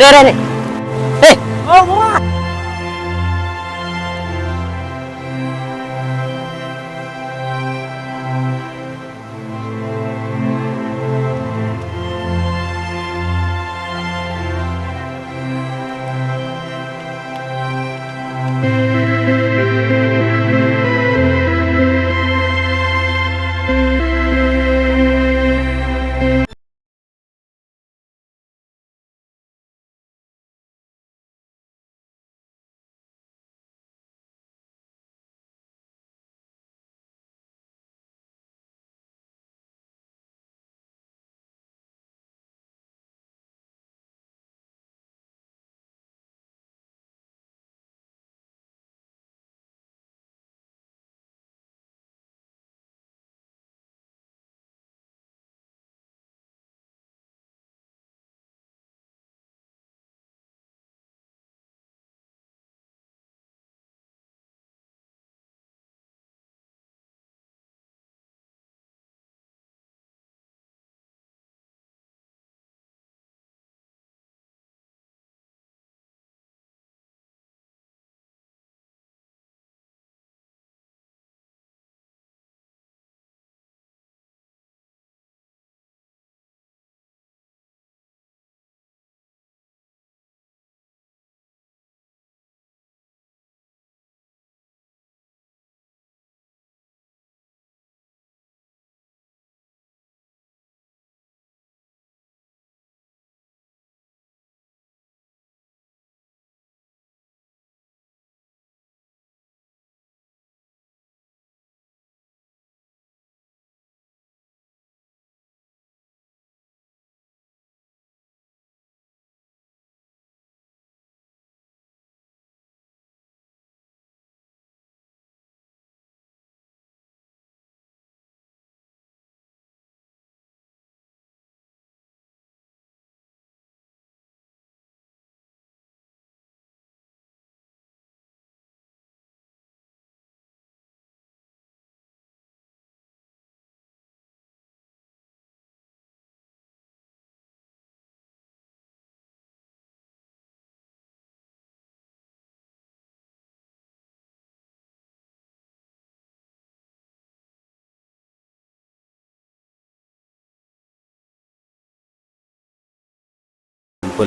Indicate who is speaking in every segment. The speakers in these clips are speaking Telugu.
Speaker 1: రే రే రే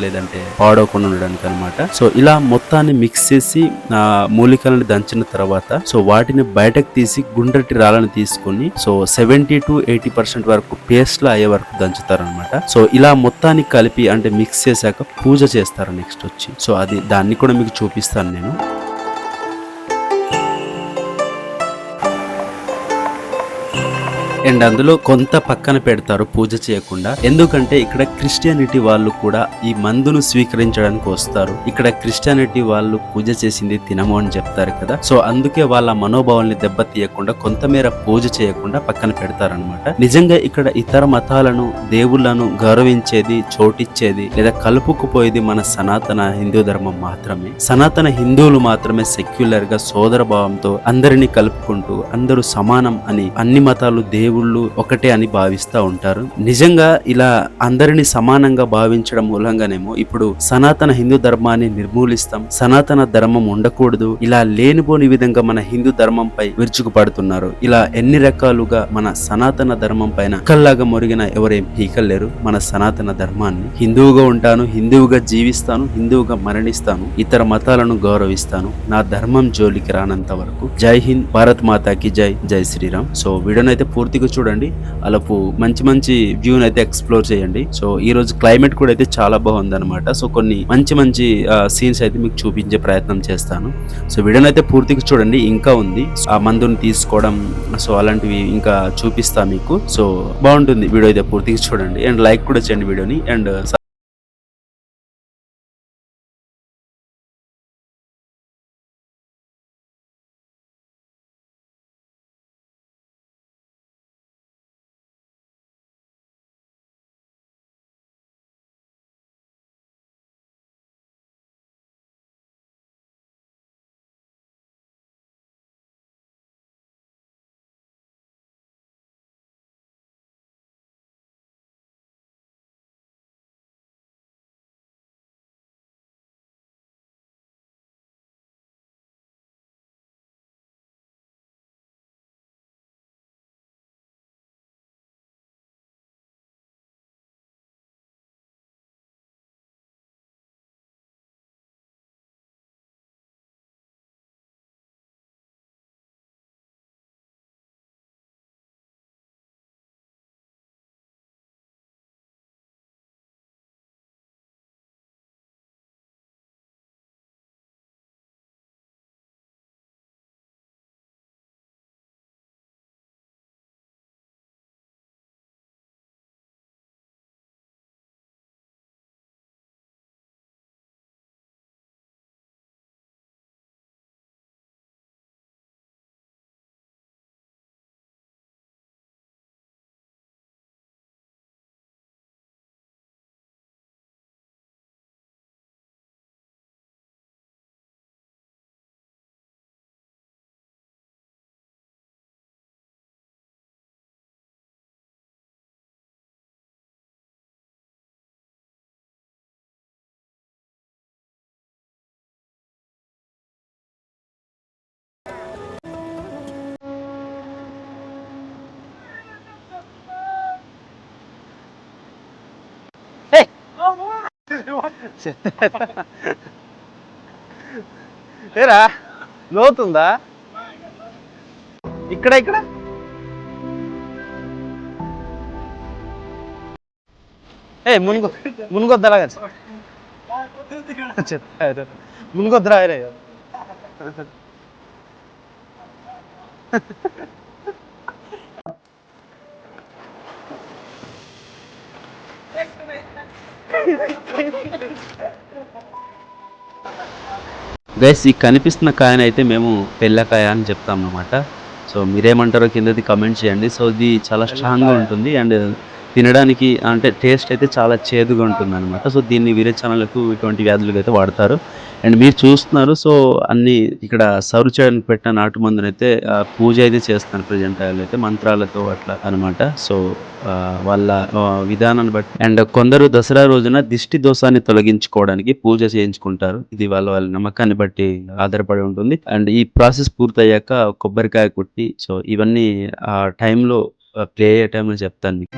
Speaker 2: లేదంటే పాడవకుండా ఉండడానికి అనమాట. సో ఇలా మొత్తాన్ని మిక్స్ చేసి మూలికలను దంచిన తర్వాత సో వాటిని బయటకు తీసి గుండ్రటి రాళ్ళని తీసుకొని సో 70-80% వరకు పేస్ట్ లా అయ్యే వరకు దంచుతారనమాట. సో ఇలా మొత్తాన్ని కలిపి అంటే మిక్స్ చేశాక పూజ చేస్తారు నెక్స్ట్ వచ్చి. సో అది దాన్ని కూడా మీకు చూపిస్తాను నేను. అండ్ అందులో కొంత పక్కన పెడతారు పూజ చేయకుండా. ఎందుకంటే ఇక్కడ క్రిస్టియానిటీ వాళ్ళు కూడా ఈ మందును స్వీకరించడానికి వస్తారు. ఇక్కడ క్రిస్టియానిటీ వాళ్ళు పూజ చేసింది తినము అని చెప్తారు కదా. సో అందుకే వాళ్ళ మనోభావాల్ని దెబ్బతీయకుండా కొంతమేర పూజ చేయకుండా పక్కన పెడతారనమాట. నిజంగా ఇక్కడ ఇతర మతాలను దేవుళ్లను గౌరవించేది, చోటిచ్చేది లేదా కలుపుకుపోయేది మన సనాతన హిందూ ధర్మం మాత్రమే. సనాతన హిందువులు మాత్రమే సెక్యులర్ గా సోదర భావంతో అందరినీ కలుపుకుంటూ అందరూ సమానం అని అన్ని మతాలు దేవుళ్ళు ఒకటే అని భావిస్తూ ఉంటారు. నిజంగా ఇలా అందరిని సమానంగా భావించడం మూలంగానేమో ఇప్పుడు సనాతన హిందూ ధర్మాన్ని నిర్మూలిస్తాం, సనాతన ధర్మం ఉండకూడదు, ఇలా లేనిపోని విధంగా మన హిందూ ధర్మంపై విరుచుకుపడుతున్నారు. ఇలా ఎన్ని రకాలుగా మన సనాతన ధర్మం పైన కల్లాగా మొరిగిన ఎవరేం పీకలేరు. మన సనాతన ధర్మాన్ని హిందువుగా ఉంటాను, హిందువుగా జీవిస్తాను, హిందువుగా మరణిస్తాను, ఇతర మతాలను గౌరవిస్తాను, నా ధర్మం జోలికి రానంత వరకు. జై హింద్, భారత్ మాతాకి జై, జై శ్రీరామ్. సో వీడియోనైతే పూర్తిగా చూడండి. అలాపు మంచి మంచి వ్యూని అయితే ఎక్స్ప్లోర్ చేయండి. సో ఈ రోజు క్లైమేట్ కూడా అయితే చాలా బాగుంది అనమాట. సో కొన్ని మంచి మంచి సీన్స్ అయితే మీకు చూపించే ప్రయత్నం చేస్తాను. సో వీడియోని అయితే పూర్తిగా చూడండి. ఇంకా ఉంది ఆ మందుని తీసుకోవడం, సో అలాంటివి ఇంకా చూపిస్తా మీకు. సో బాగుంటుంది వీడియో అయితే పూర్తిగా చూడండి. అండ్ లైక్ కూడా చేయండి వీడియోని. అండ్
Speaker 1: ఏరా లోతుందా ఇక్కడ ఇక్కడ మునుగొద్దరా మునుగొద్దరా రే
Speaker 2: గైస్ ఈ కనిపిస్తున్న కాయని అయితే మేము పెళ్ళకాయ అని చెప్తాం అన్నమాట. సో మీరేమంటారో కిందది కమెంట్ చేయండి. సో ఇది చాలా స్ట్రాంగ్గా ఉంటుంది అండ్ తినడానికి అంటే టేస్ట్ అయితే చాలా చేదుగా ఉంటుంది అనమాట. సో దీన్ని విరేచనాలకు ఇటువంటి వ్యాధులకు అయితే వాడతారు. అండ్ మీరు చూస్తున్నారు. సో అన్ని ఇక్కడ సర్వ్ చేయడానికి పెట్టిన నాటు మందునైతే పూజ అయితే చేస్తున్నారు ప్రజెంట్ అయితే మంత్రాలతో అట్లా అనమాట. సో వాళ్ళ విధానాన్ని బట్టి అండ్ కొందరు దసరా రోజున దిష్టి దోషాన్ని తొలగించుకోవడానికి పూజ చేయించుకుంటారు. ఇది వాళ్ళ నమ్మకాన్ని బట్టి ఆధారపడి ఉంటుంది. అండ్ ఈ ప్రాసెస్ పూర్తయ్యాక కొబ్బరికాయ కొట్టి సో ఇవన్నీ ఆ టైంలో ప్లే అయ్యే టైంలో చెప్తాను మీకు.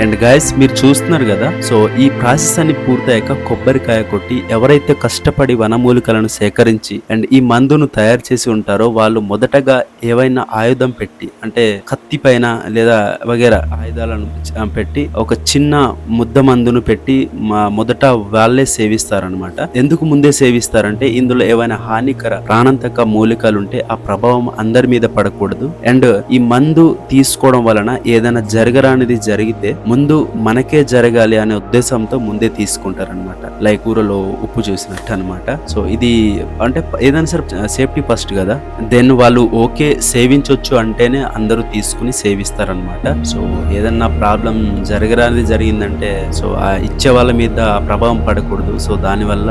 Speaker 2: అండ్ గైస్ మీరు చూస్తున్నారు కదా. సో ఈ ప్రాసెస్ అన్ని పూర్తయ్యాక కొబ్బరికాయ కొట్టి ఎవరైతే కష్టపడి వనమూలికలను సేకరించి అండ్ ఈ మందును తయారు చేసి ఉంటారో వాళ్ళు మొదటగా ఏవైనా ఆయుధం పెట్టి అంటే కత్తి పైన లేదా వగేరా ఆయుధాలను పెట్టి ఒక చిన్న ముద్ద మందును పెట్టి మొదట వాళ్ళే సేవిస్తారనమాట. ఎందుకు ముందే సేవిస్తారంటే ఇందులో ఏవైనా హానికర ప్రాణాంతక మూలికలు ఉంటే ఆ ప్రభావం అందరి మీద పడకూడదు. అండ్ ఈ మందు తీసుకోవడం వలన ఏదైనా జరగరానిది జరిగితే ముందు మనకే జరగాలి అనే ఉద్దేశంతో ముందే తీసుకుంటారనమాట. లైక్ ఊరలో ఉప్పు చూసినట్టు అనమాట. సో ఇది అంటే ఏదైనా సరే సేఫ్టీ ఫస్ట్ కదా. దెన్ వాళ్ళు ఓకే సేవించవచ్చు అంటేనే అందరూ తీసుకుని సేవిస్తారనమాట. సో ఏదన్నా ప్రాబ్లం జరగరానిది జరిగిందంటే సో ఆ ఇచ్చే వాళ్ళ మీద ప్రభావం పడకూడదు. సో దానివల్ల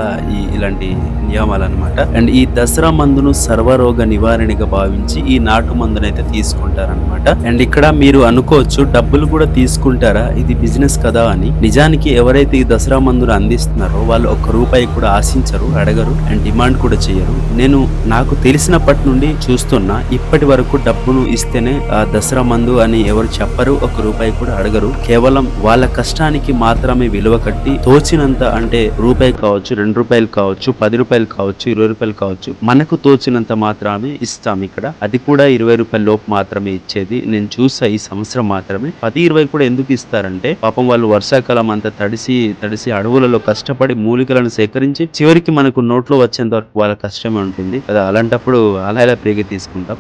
Speaker 2: ఇలాంటి నియమాలు అనమాట. అండ్ ఈ దసరా మందును సర్వరోగ నివారణగా భావించి ఈ నాటు మందునైతే తీసుకుంటారనమాట. అండ్ ఇక్కడ మీరు అనుకోవచ్చు డబ్బులు కూడా తీసుకుంటారా, ఇది బిజినెస్ కదా అని. నిజానికి ఎవరైతే ఈ దసరా మందును అందిస్తున్నారో వాళ్ళు ఒక్క రూపాయి కూడా ఆశించరు, అడగరు అండ్ డిమాండ్ కూడా చేయరు. నేను నాకు తెలిసినప్పటి నుండి చూస్తున్నా ఇప్పటి వరకు డబ్బును ఇస్తేనే ఆ దసరా మందు అని ఎవరు చెప్పరు, ఒక్క రూపాయి కూడా అడగరు. కేవలం వాళ్ళ కష్టానికి మాత్రమే విలువ కట్టి తోచినంత అంటే రూపాయి కావచ్చు, 2 రూపాయలు కావచ్చు, 10 రూపాయలు కావచ్చు, 20 రూపాయలు కావచ్చు, మనకు తోచినంత మాత్రమే ఇస్తాం. ఇక్కడ అది కూడా 20 రూపాయల లోపు మాత్రమే ఇచ్చేది నేను చూసా ఈ సంవత్సరం మాత్రమే. 10-20 కూడా ఎందుకు ఇస్తారంటే పాపం వాళ్ళు వర్షాకాలం అంతా తడిసి అడవులలో కష్టపడి మూలికలను సేకరించి చివరికి మనకు నోట్లో వచ్చేంత వరకు వాళ్ళ కష్టమే ఉంటుంది కదా. అలాంటప్పుడు అలా ఇలా ప్రేగి తీసుకుంటాం.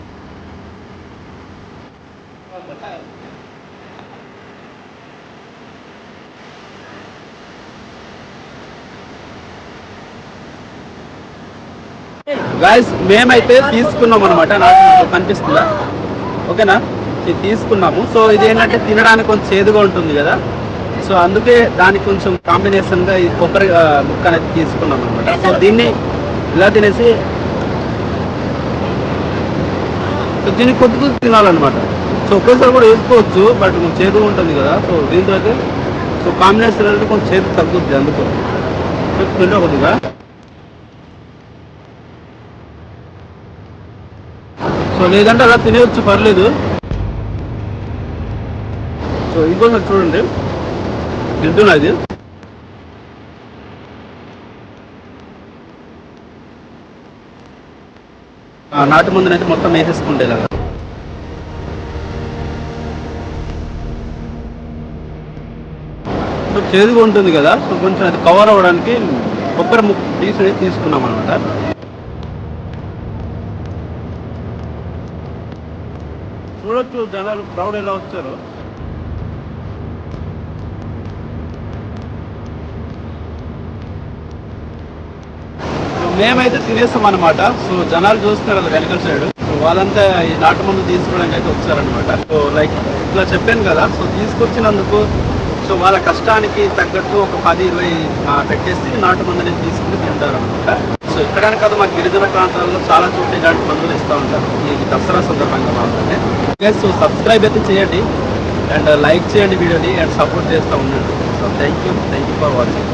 Speaker 2: గాయస్ మేమైతే తీసుకున్నాం అనమాట. నాకు కనిపిస్తుందా? ఓకేనా, ఇది తీసుకున్నాము. సో ఇది ఏంటంటే తినడానికి కొంచెం చేదుగా ఉంటుంది కదా. సో అందుకే దానికి కొంచెం కాంబినేషన్గా ఈ కొబ్బరి ముక్క అనేది తీసుకున్నాం అనమాట. సో దీన్ని ఇలా తినేసి సో దీన్ని కొద్ది తినాలన్నమాట. సో ఒకేసారి కూడా వేసుకోవచ్చు, బట్ కొంచెం చేదుగా ఉంటుంది కదా. సో దీంతో అయితే సో కాంబినేషన్ అనేది కొంచెం చేదు తగ్గుద్ది. అందుకు తింటే కొద్దిగా సో లేదంటే అలా తినేయచ్చు, పర్లేదు. సో ఇంకోసారి చూడండి తింటున్నది. నాటు ముందునైతే మొత్తం వేసేసుకుంటేలాగా. సో చేదుగా ఉంటుంది కదా. సో కొంచెం అది కవర్ అవ్వడానికి కొబ్బరి ముక్క తీసుకున్నాం అనమాట. చూడొచ్చు జనాలు క్రౌడ్ ఎలా వచ్చారు. మేమైతే తినేస్తాం అనమాట. సో జనాలు చూస్తున్నారు కదా వెనకల సైడ్. సో వాళ్ళంతా ఈ నాటు మందు తీసుకోవడానికి అయితే వచ్చారనమాట. సో లైక్ ఇట్లా చెప్పాను కదా. సో తీసుకొచ్చినందుకు సో వాళ్ళ కష్టానికి తగ్గట్టు ఒక 10-20 పెట్టేసి నాటు మందుని తీసుకుని తింటారు అనమాట. సో ఇక్కడనే కాదు, మా గిరిజన ప్రాంతాల్లో చాలా చోట్ల ఇలాంటి మందులు ఇస్తూ ఉంటారు ఈ దసరా సందర్భంగా మాత్రమే. సో సబ్స్క్రైబ్ అయితే చేయండి అండ్ లైక్ చేయండి వీడియోని అండ్ సపోర్ట్ చేస్తూ ఉండండి. So thank you for watching.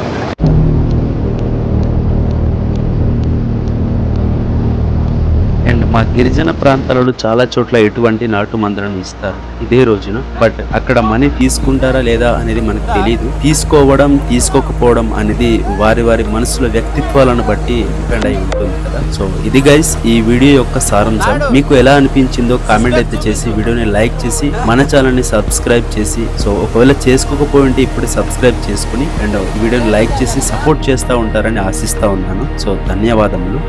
Speaker 2: And మా గిరిజన ప్రాంతాలలో చాలా చోట్ల ఎటువంటి నాటు మందులను ఇస్తారు ఇదే రోజున. బట్ అక్కడ మనీ తీసుకుంటారా లేదా అనేది మనకు తెలియదు. తీసుకోవడం తీసుకోకపోవడం అనేది వారి వారి మనసుల వ్యక్తిత్వాలను బట్టి డిపెండ్ అయి ఉంటుంది కదా. సో ఇది గైస్ ఈ వీడియో యొక్క సారాంశం. మీకు ఎలా అనిపించిందో కామెంట్ అయితే చేసి వీడియోని లైక్ చేసి మన ఛానల్ ని సబ్స్క్రైబ్ చేసి, సో ఒకవేళ చేసుకోకపోయి ఉంటే ఇప్పుడు సబ్స్క్రైబ్ చేసుకుని అండ్ వీడియోని లైక్ చేసి సపోర్ట్ చేస్తూ ఉంటారని ఆశిస్తా ఉన్నాను. సో ధన్యవాదములు.